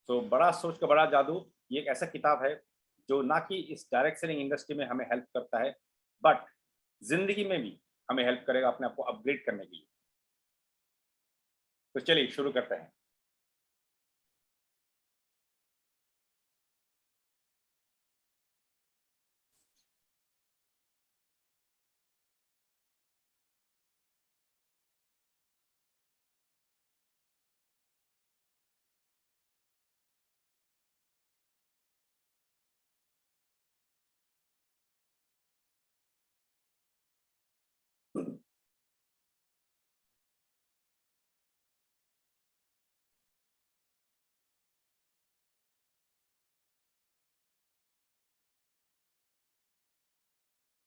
तो बड़ा सोच का बड़ा जादू ये एक ऐसा किताब है जो ना कि इस डायरेक्ट सेलिंग इंडस्ट्री में हमें हेल्प करता है, बट जिंदगी में भी हमें हेल्प करेगा अपने आप को अपग्रेड करने के लिए। तो चलिए शुरू करते हैं।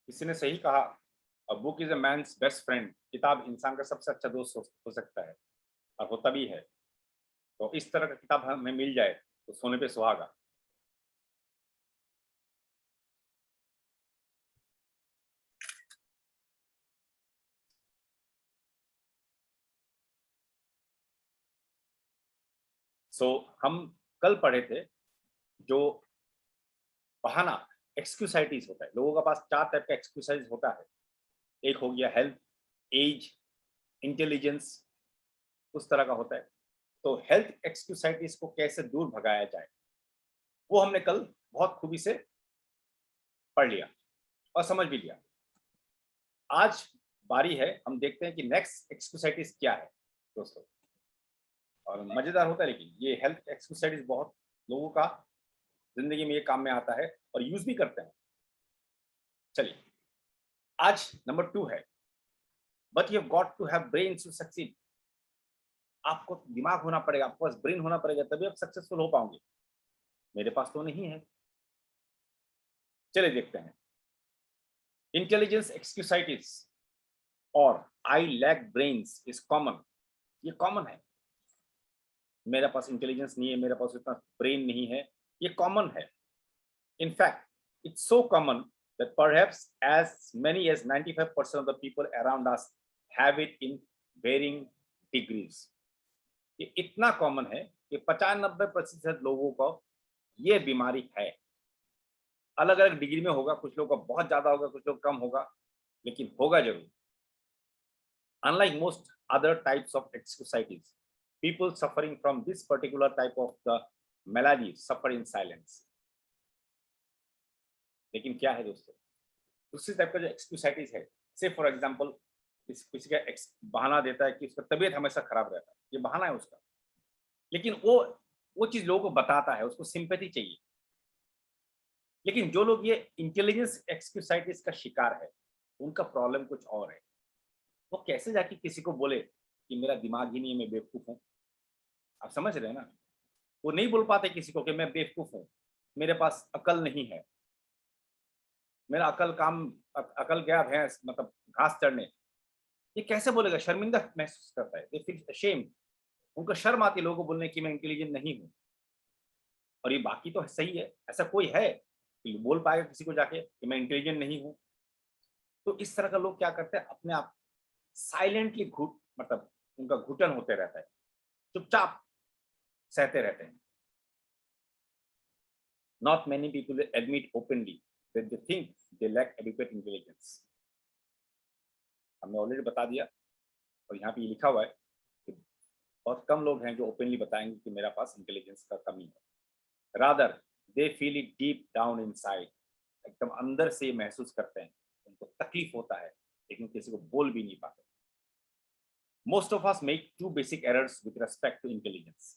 किसी ने सही कहा, a book is a man's best friend. किताब इंसान का सबसे अच्छा दोस्त हो सकता है, और होता भी है। तो इस तरह का किताब हमें मिल जाए तो सोने पे सुहागा। हम कल पढ़े थे जो बहाना, एक्सक्यूसाइटीज होता है। लोगों के पास चार टाइप का एक्सक्यूसाइज होता है। एक हो गया हेल्थ, एज, इंटेलिजेंस, उस तरह का होता है। तो हेल्थ एक्सक्यूसाइटीज को कैसे दूर भगाया जाए, वो हमने कल बहुत खूबी से पढ़ लिया और समझ भी लिया। आज बारी है, हम देखते हैं कि नेक्स्ट एक्सक्यूसाइटीज क्या है दोस्तों। और मजेदार होता है, लेकिन ये हेल्थ एक्सक्यूसाइटीज बहुत लोगों का जिंदगी में ये काम में आता है और यूज भी करते हैं। चलिए, आज नंबर 2 है, but you got to have brain to succeed. आपको दिमाग होना पड़ेगा, आपके पास ब्रेन होना पड़ेगा, तभी आप सक्सेसफुल हो पाओगे। मेरे पास तो नहीं है। चलिए देखते हैं। इंटेलिजेंस एक्सक्यूसाइटिस और I lack brains is common. ये कॉमन है। मेरे पास इंटेलिजेंस नहीं है, मेरे पास इतना ब्रेन नहीं है, ये कॉमन है। In fact it's so common that perhaps as many as 95% of the people around us have it in varying degrees। ये इतना कॉमन है कि 95% लोगों को ये बीमारी है। अलग अलग डिग्री में होगा, कुछ लोगों का बहुत ज्यादा होगा, कुछ लोग कम होगा, लेकिन होगा जरूर। Unlike most other types of exercises, people suffering from this particular type of the malady suffer in silence। लेकिन क्या है दोस्तों, दूसरी टाइप का जो एक्सक्यूसाइटिस है, से फॉर एग्जांपल किसी का बहाना देता है कि उसका तबीयत हमेशा खराब रहता है, ये बहाना है उसका। लेकिन वो चीज लोगों को बताता है, उसको सिंपैथी चाहिए। लेकिन जो लोग ये इंटेलिजेंस एक्सक्यूसाइटिस का शिकार है, उनका प्रॉब्लम कुछ और है। वो कैसे जाके किसी को बोले कि मेरा दिमाग ही नहीं है, मैं बेवकूफ हूँ। आप समझ रहे हैं ना। वो नहीं बोल पाते किसी को कि मैं बेवकूफ हूँ, मेरे पास अकल नहीं है, मेरा अकल गया भैंस मतलब घास चढ़ने। ये कैसे बोलेगा, शर्मिंदा महसूस करता है, दे फील अशेम्ड। उनको शर्म आती है लोगों को बोलने की मैं इंटेलिजेंट नहीं हूँ। और ये बाकी तो सही है, ऐसा कोई है कि बोल पाएगा किसी को जाके कि मैं इंटेलिजेंट नहीं हूँ। तो इस तरह का लोग क्या करते हैं, अपने आप साइलेंटली घुट मतलब उनका घुटन होते रहता है, चुपचाप सहते रहते हैं। Not many people admit openly that they think they lack adequate intelligence. हमने ऑलरेडी बता दिया, और यहाँ पे ये लिखा हुआ है कि बहुत कम लोग हैं जो ओपनली बताएंगे कि मेरा पास इंटेलिजेंस का कमी है। Rather they feel it deep down inside. एकदम अंदर से महसूस करते हैं, उनको तकलीफ होता है, लेकिन किसी को बोल भी नहीं पाते। Most of us make two basic errors with respect to intelligence।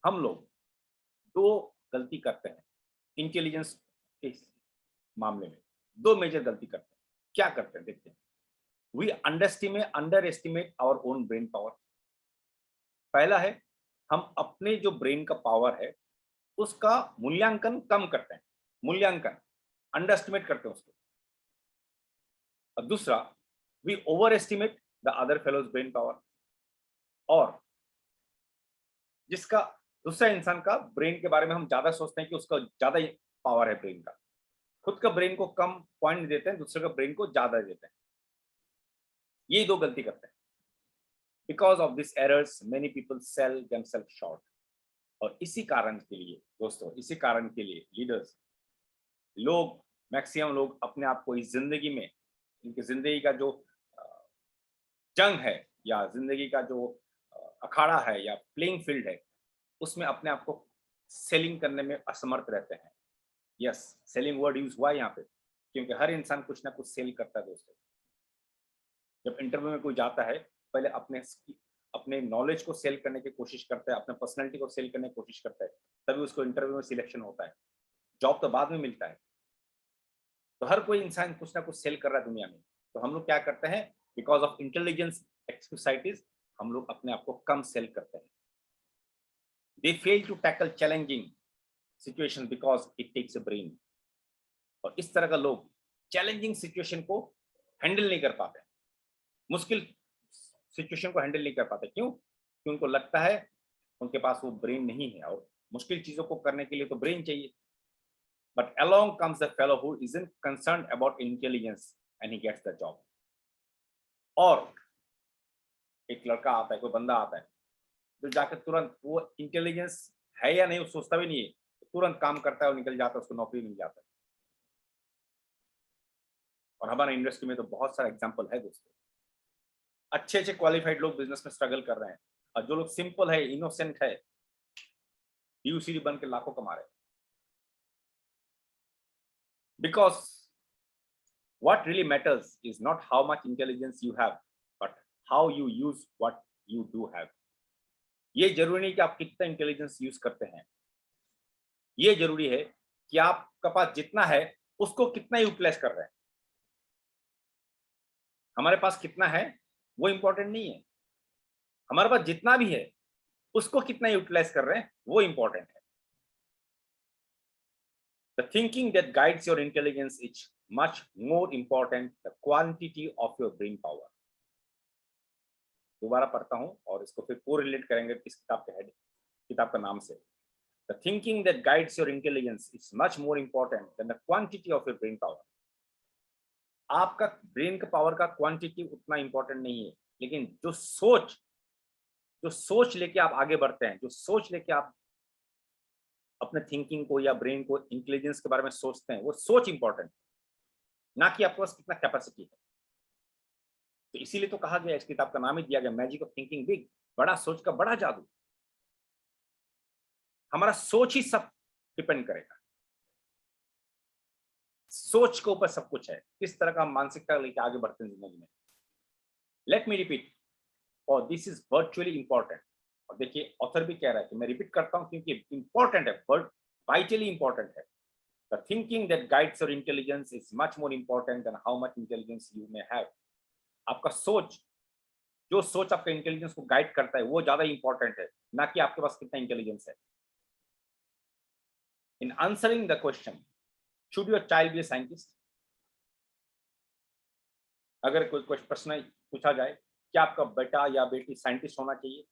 हम लोग दो गलती करते हैं इंटेलिजेंस के मामले में। दो मेजर गलती करते हैं। क्या करते हैं देखते हैं। We underestimate our own brain power. पहला है, हम अपने जो ब्रेन का पावर है उसका मूल्यांकन कम करते हैं। मूल्यांकन, अंडर एस्टिमेट करते हैं उसको। और दूसरा, we overestimate the other fellows brain power. और जिसका दूसरा इंसान का ब्रेन के बारे में हम ज्यादा सोचते हैं कि उसका ज्यादा पावर है ब्रेन का, खुद का ब्रेन को कम पॉइंट देते हैं, दूसरे का ब्रेन को ज्यादा देते हैं। ये दो गलती करते हैं। Because of this errors many people sell themselves short. और इसी कारण के लिए दोस्तों, इसी कारण के लिए लीडर्स, लोग, मैक्सिमम लोग अपने आप को इस जिंदगी में, इनकी जिंदगी का जो जंग है या जिंदगी का जो अखाड़ा है या प्लेइंग फील्ड है, उसमें अपने आप को सेलिंग करने में असमर्थ रहते हैं। यस, सेलिंग वर्ड यूज हुआ है यहाँ पे, क्योंकि हर इंसान कुछ ना कुछ सेल करता है दोस्तों। जब इंटरव्यू में कोई जाता है, पहले अपने नॉलेज को सेल करने की कोशिश करता है, अपने पर्सनैलिटी को सेल करने की कोशिश करता है, तभी उसको इंटरव्यू में सिलेक्शन होता है। जॉब तो बाद में मिलता है। तो हर कोई इंसान कुछ ना कुछ सेल कर रहा है दुनिया में। तो हम लोग क्या करते हैं, बिकॉज ऑफ इंटेलिजेंस एक्सक्यूसाइटीज, हम लोग अपने आप को कम सेल करते हैं। They fail to tackle challenging situation because it takes a brain. और इस तरह का लोग चैलेंजिंग सिचुएशन को हैंडल नहीं कर पाते, मुश्किल सिचुएशन को हैंडल नहीं कर पाते। क्यों? क्योंकि उनको लगता है उनके पास वो ब्रेन नहीं है, और मुश्किल चीजों को करने के लिए तो ब्रेन चाहिए। But along comes the fellow who isn't concerned about intelligence and he gets the job. और एक लड़का आता है, कोई बंदा आता है जो जाकर तुरंत, वो इंटेलिजेंस है या नहीं वो सोचता भी नहीं है, तुरंत काम करता है और निकल जाता है, उसको नौकरी मिल जाता है। और हमारे इंडस्ट्री में तो बहुत सारा एग्जांपल है दोस्तों। अच्छे अच्छे क्वालिफाइड लोग बिजनेस में स्ट्रगल कर रहे हैं, और जो लोग सिंपल है, इनोसेंट है, डीयूसीडी बन के लाखों कमा रहे हैं। Because what really matters is not how much intelligence you have, but how you use what you do have. ये जरूरी नहीं कि आप कितना इंटेलिजेंस यूज करते हैं, ये जरूरी है कि आपका पास जितना है उसको कितना यूटिलाइज कर रहे हैं। हमारे पास कितना है वो इंपॉर्टेंट नहीं है, हमारे पास जितना भी है उसको कितना यूटिलाइज कर रहे हैं वो इंपॉर्टेंट है। The thinking that guides your intelligence is much more important than the quantity of your brain power. दोबारा पढ़ता हूं और इसको फिर कोरिलेट करेंगे इस किताब का नाम से। The thinking that guides your intelligence is much more important than the quantity of your brain power. आपका ब्रेन का पावर का क्वांटिटी उतना इंपॉर्टेंट नहीं है, लेकिन जो सोच लेके आप आगे बढ़ते हैं, जो सोच लेके आप अपने थिंकिंग को या ब्रेन को, इंटेलिजेंस के बारे में सोचते हैं, वो सोच इंपॉर्टेंट है, ना कि आपके पास कितना कैपेसिटी है। तो इसीलिए तो कहा गया, इस किताब का नाम ही दिया गया मैजिक ऑफ थिंकिंग बिग, बड़ा सोच का बड़ा जादू। हमारा सोच ही सब डिपेंड करेगा, सोच के ऊपर सब कुछ है, किस तरह का मानसिकता लेके आगे बढ़ते हैं जिंदगी में। लेट मी रिपीट, और दिस इज वर्चुअली इंपॉर्टेंट। और देखिए ऑथर भी कह रहा है कि मैं रिपीट करता हूं क्योंकि इंपॉर्टेंट है, वाइटली इंपॉर्टेंट है। The thinking that guides your intelligence is much more important than how much intelligence you may have. आपका सोच, जो सोच आपका इंटेलिजेंस को गाइड करता है वो ज्यादा इंपॉर्टेंट है, ना कि आपके पास कितना इंटेलिजेंस है। In answering the question, should your child be a scientist? अगर कोई प्रश्न पूछा जाए, क्या आपका बेटा या बेटी साइंटिस्ट होना चाहिए?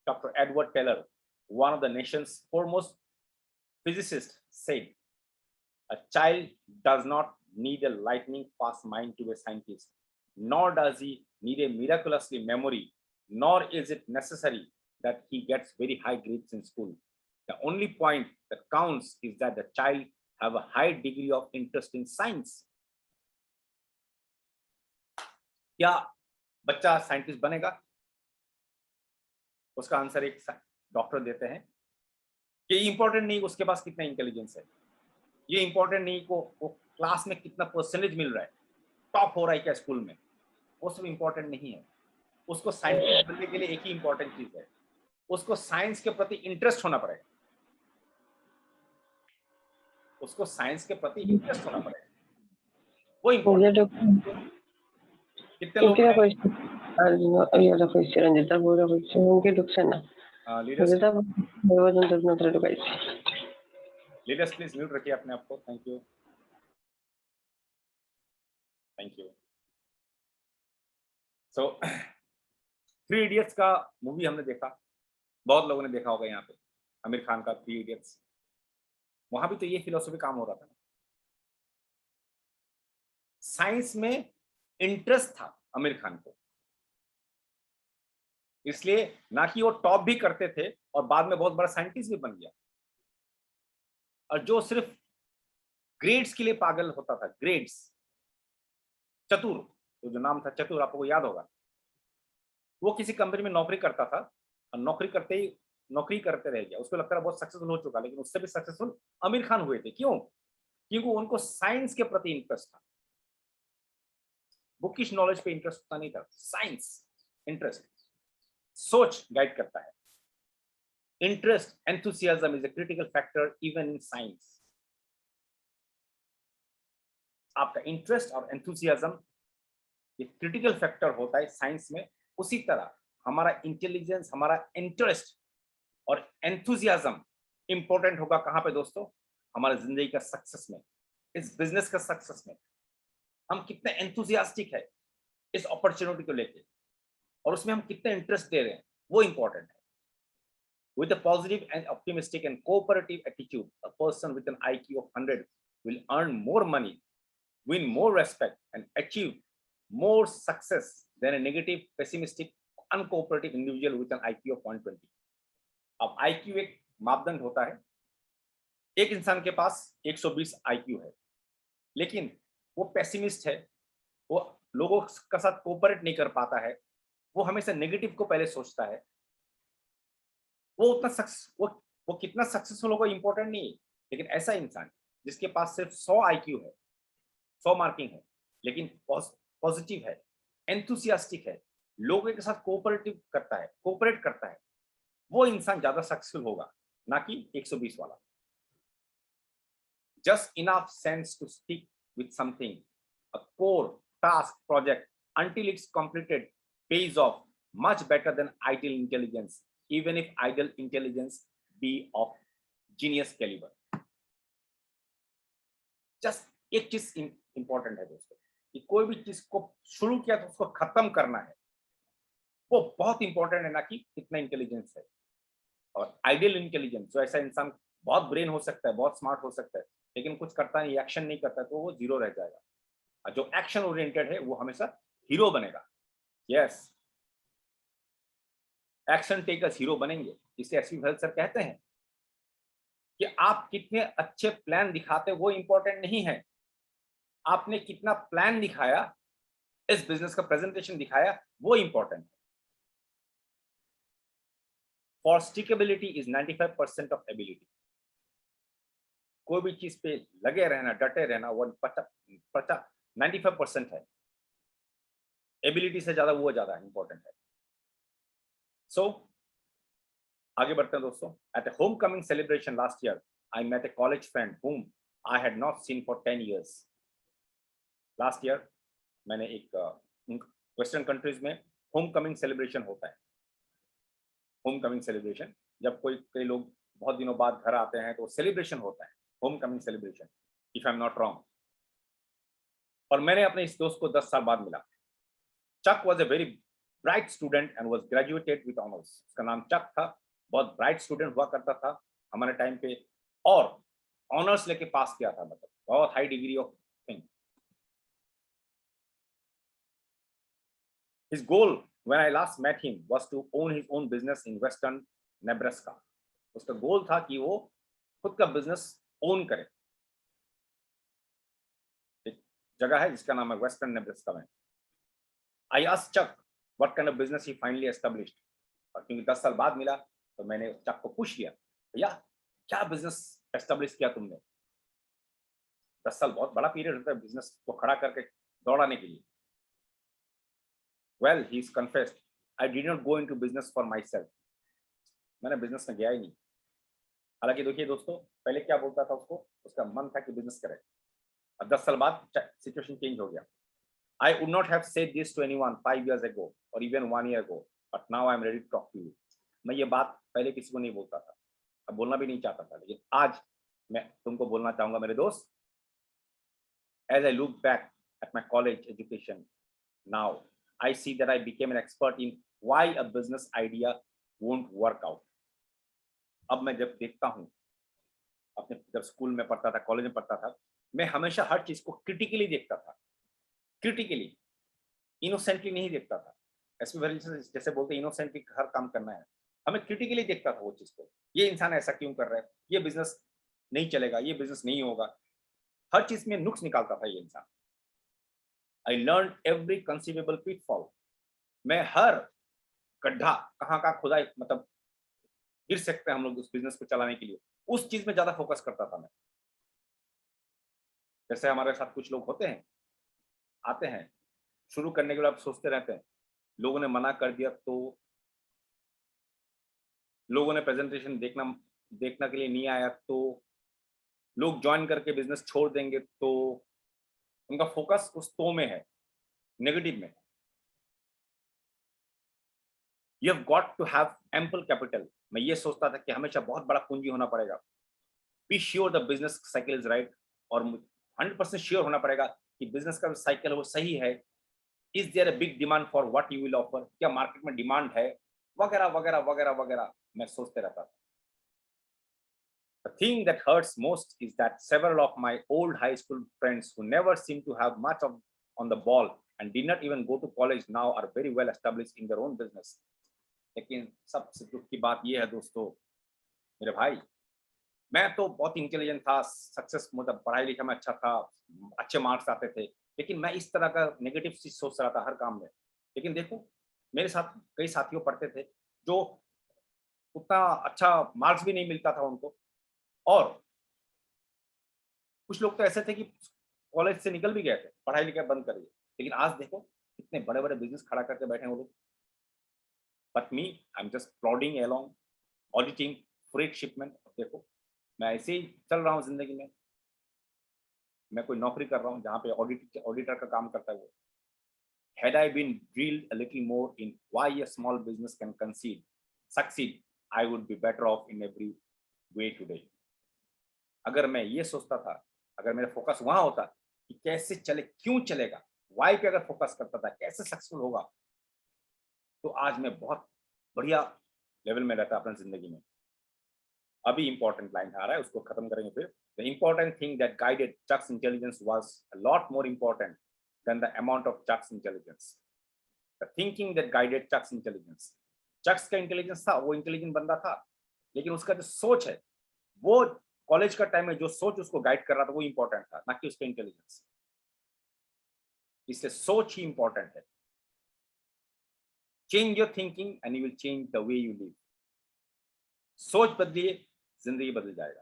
Dr. Edward Teller, one of the nation's foremost physicists, said, a child does not need a lightning fast mind to be a scientist, nor does he need a miraculously memory, nor is it necessary that he gets very high grades in school. The only point that counts is that the child have a high degree of interest in science. क्या बच्चा scientist बनेगा? उसका answer एक doctor देते हैं, ये important नहीं उसके पास कितना इंटेलिजेंस है, ये इंपॉर्टेंट नहीं को वो क्लास में कितना परसेंटेज मिल रहा है, टॉप हो रहा है क्या स्कूल में, वो सब इंपॉर्टेंट नहीं है। उसको साइंटिस्ट बनने के लिए एक ही इंपॉर्टेंट चीज है, उसको साइंस के प्रति इंटरेस्ट होना पड़ेगा, उसको साइंस के प्रति इंटरेस्ट होना पड़ेगा, वो इंपॉर्टेंट। कितने लोग लीडर्स प्लीज म्यूट रखिए अपने आप को। Thank you, thank you. So 3 idiots का मूवी हमने देखा, बहुत लोगों ने देखा होगा यहाँ पे, आमिर खान का 3 इडियट्स। वहां भी तो ये फिलोसफी काम हो रहा था, साइंस में इंटरेस्ट था आमिर खान को, इसलिए ना कि वो टॉप भी करते थे और बाद में बहुत बड़ा साइंटिस्ट भी बन गया। और जो सिर्फ ग्रेड्स के लिए पागल होता था, ग्रेड्स, चतुर, तो जो नाम था चतुर आपको याद होगा, वो किसी कंपनी में नौकरी करता था और नौकरी करते ही नौकरी करते रह गया। उसको लगता था बहुत सक्सेसफुल हो चुका, लेकिन उससे भी सक्सेसफुल आमिर खान हुए थे। क्यों? क्योंकि उनको साइंस के प्रति इंटरेस्ट था, बुकिश नॉलेज पे इंटरेस्ट उतना नहीं था, साइंस इंटरेस्ट, सोच गाइड करता है। Interest, enthusiasm is a critical factor even in science. आपका इंटरेस्ट और एंथुसियाज्म ये क्रिटिकल फैक्टर होता है साइंस में। उसी तरह हमारा इंटेलिजेंस, हमारा इंटरेस्ट और एंथुसियाज्म इंपॉर्टेंट होगा कहां पे दोस्तों? हमारे जिंदगी का सक्सेस में, इस बिजनेस का सक्सेस में। हम कितने एंथुसियास्टिक है इस अपॉर्चुनिटी को लेके और उसमें हम कितने इंटरेस्ट दे रहे हैं, वो इंपॉर्टेंट है। With a positive and optimistic and cooperative attitude, a person with an IQ of 100 will earn more money, win more respect, and achieve more success than a negative, pessimistic, uncooperative individual with an IQ of 120. अब IQ एक मापदंड होता है। एक इंसान के पास 120 IQ है, लेकिन वो पेसिमिस्ट है, वो लोगों के साथ कोऑपरेट नहीं कर पाता है, वो हमेशा नेगेटिव को पहले सोचता है। वो उतना सक्स वो कितना सक्सेसफुल होगा इंपॉर्टेंट नहीं है, लेकिन ऐसा इंसान जिसके पास सिर्फ 100 IQ है, 100 मार्किंग है, लेकिन पॉजिटिव है, एंथुसियास्टिक है, लोगों के साथ कोऑपरेट करता है, वो इंसान ज्यादा सक्सेसफुल होगा, ना कि 120 वाला। Just enough sense to stick with something, a core task project, until it's completed pays off much better than idle intelligence, even if idle intelligence be of genius caliber. Just एक चीज important है दोस्तों, कि कोई भी चीज को शुरू किया तो उसको खत्म करना है, वो बहुत इंपॉर्टेंट है, ना कि कितना इंटेलिजेंस है। और आइडियल इंटेलिजेंस, जो ऐसा इंसान बहुत ब्रेन हो सकता है, बहुत स्मार्ट हो सकता है, लेकिन कुछ करता नहीं, एक्शन नहीं करता, तो वो जीरो रह जाएगा। और जो एक्शन ओरिएंटेड है वो हमेशा हीरो बनेगा। यस, एक्शन टेकर्स हीरो बनेंगे। इसलिए एसपी भरत सर कहते हैं कि आप कितने अच्छे प्लान दिखाते वो इंपॉर्टेंट नहीं है, आपने कितना प्लान दिखाया, इस बिजनेस का प्रेजेंटेशन दिखाया, वो इंपॉर्टेंट है। For stickability is 95% of ability. कोई भी चीज पे लगे रहना, डटे रहना, वो 95% है, एबिलिटी से ज्यादा वो ज्यादा इंपॉर्टेंट है। सो आगे बढ़ते हैं दोस्तों। At a homecoming celebration last year I met a college friend whom I had not seen for 10 years. Last year मैंने एक वेस्टर्न कंट्रीज में होम कमिंग सेलिब्रेशन होता है। होम कमिंग सेलिब्रेशन, जब कई लोग बहुत दिनों बाद घर आते हैं तो सेलिब्रेशन होता है, home coming celebration, if I am not wrong. और मैंने अपने इस दोस्त को 10 साल बाद मिला। Chuck was a very bright student and was graduated with honours. उसका नाम चक था, बहुत ब्राइट स्टूडेंट हुआ करता था हमारे टाइम पे, और ऑनर्स लेके पास किया था, मतलब बहुत high degree of thing. His goal when I last met him was to own his own business in western Nebraska. उसका गोल था कि वो खुद का बिजनेस ओन करे। एक जगह है जिसका नाम है वेस्टर्न नेब्रास्का में। I asked Chuck what kind of business he finally established. और क्योंकि 10 साल बाद मिला तो मैंने चक को पूछ लिया, भैया क्या बिजनेस एस्टेब्लिश किया तुमने? 10 साल बहुत बड़ा पीरियड होता है बिजनेस को खड़ा करके दौड़ाने के लिए। Well, he's confessed, I did not go into business for myself. मैंने बिजनेस में गया ही नहीं। हालांकि देखिए दोस्तों, पहले क्या बोलता था उसको, उसका मन था कि बिजनेस करे, और 10 साल बाद सिचुएशन चेंज हो गया। I would not have said this to anyone 5 years ago or even 1 year ago, but now I am ready to talk to you. मैं ये बात पहले किसी को नहीं बोलता था, अब बोलना भी नहीं चाहता था, लेकिन आज मैं तुमको बोलना चाहूंगा मेरे दोस्त। As I look back at my college education now, I see that I became an expert in why a business idea won't work out. अब मैं जब देखता हूँ, अपने जब स्कूल में पढ़ता था, कॉलेज में पढ़ता था, मैं हमेशा हर चीज को क्रिटिकली देखता था, क्रिटिकली, इनोसेंटली नहीं देखता था। एसपी वैल्यूएशन जैसे बोलते हैं इनोसेंटली हर काम करना है, हमें क्रिटिकली देखता था वो चीज़ को, ये इंसान ऐसा क्यों कर रहा है, ये बिज़नेस नहीं चलेगा, ये बिज़नेस नहीं होगा, हर चीज़ में नुक्स निकालता था ये इंसान। I learn every conceivable pitfall, मैं हर गड्ढा कहाँ-कहाँ खुदा है, मतलब गिर सकते हैं हम लोग उस बिज़नेस को चलाने के लिए, उस चीज़ में ज़्यादा फ़ोकस करता था मैं। जैसे हमारे साथ कुछ लोग होते हैं, आते हैं, शुरू करने के बाद सोचते रहते हैं, लोगों ने मना कर दिया तो, लोगों ने प्रेज़ेंटेशन देखना देखने के लिए नहीं आया तो, लोग जॉइन करके बिज़नेस छोड़ देंगे तो, उनका फ़ोकस उस "तो" में है, नेगेटिव में। You have got to have ample capital, मैं ये सोचता था कि हमेशा बहुत बड़ा पूँजी होना पड़ेगा। Be sure the business cycle is right, और 100% श्योर होना पड़ेगा कि बिज़नेस का जो साइकिल है वो सही है। Is there a big demand for what you will offer? क्या मार्केट में डिमांड है? वगैरह, वगैरह, वगैरह, वगैरह मैं सोचते रहता था। The thing that hurts most is that several of my old high school friends who never seemed to have much of on the ball and did not even go to college now are very well established in their own business. लेकिन सबसे दुख की बात ये है दोस्तों, मेरे भाई, मैं तो बहुत इंटेलिजेंट था, सक्सेस मतलब पढ़ाई-लिखाई में अच्छा था, अच्छे मार्क्स आते थे, लेकिन मैं इस तरह का नेगेटिव चीज़ सोच रहा था हर काम में। लेकिन देखो, मेरे साथ कई साथियों पढ़ते थे, जो उतना अच्छा मार्क्स भी नहीं मिलता था उनको, और कुछ लोग तो ऐसे थे कि कॉलेज से निकल भी गए थे, पढ़ाई-लिखाई बंद कर दी। लेकिन आज देखो, कितने बड़े-बड़े बिज़नेस खड़ा करके बैठे हैं वो लोग। But me, I am just प्लॉडिंग along, auditing freight shipment. देखो, मैं ऐसे ही चल रहा हूँ ज़िंदगी में। मैं कोई नौकरी कर रहा हूँ जहाँ पे ऑडिटर का काम करता है वो। Had I been drilled a little more in why a small business can succeed, I would be better off in every way today. अगर मैं ये सोचता था, अगर मेरा फोकस वहाँ होता कि कैसे चले, क्यों चलेगा, वाई पे अगर फोकस करता था, कैसे सक्सेसफुल होगा, तो आज मैं बहुत बढ़िया लेवल में रहता अपनी ज़िंदगी में। अभी इम्पोर्टेंट लाइन आ रहा है, उसको खत्म करेंगे फिर। The important thing that guided Chuck's intelligence was a lot more important than the amount of Chuck's intelligence. The thinking that guided Chuck's intelligence, Chuck's का इंटेलिजेंस था, वो इंटेलिजेंट बंदा था, लेकिन उसका जो सोच है, वो कॉलेज का टाइम में जो सोच उसको गाइड कर रहा था वो इंपॉर्टेंट था, ना कि उसका इंटेलिजेंस। इसलिए सोच ही इंपॉर्टेंट है। Change your thinking and you will change the way you live. सोच बदलिए, जिंदगी बदल जाएगा।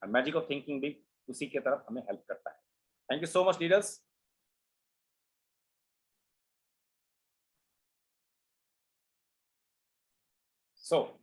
और मैजिक ऑफ थिंकिंग भी उसी की तरफ हमें हेल्प करता है। Thank you so much leaders. So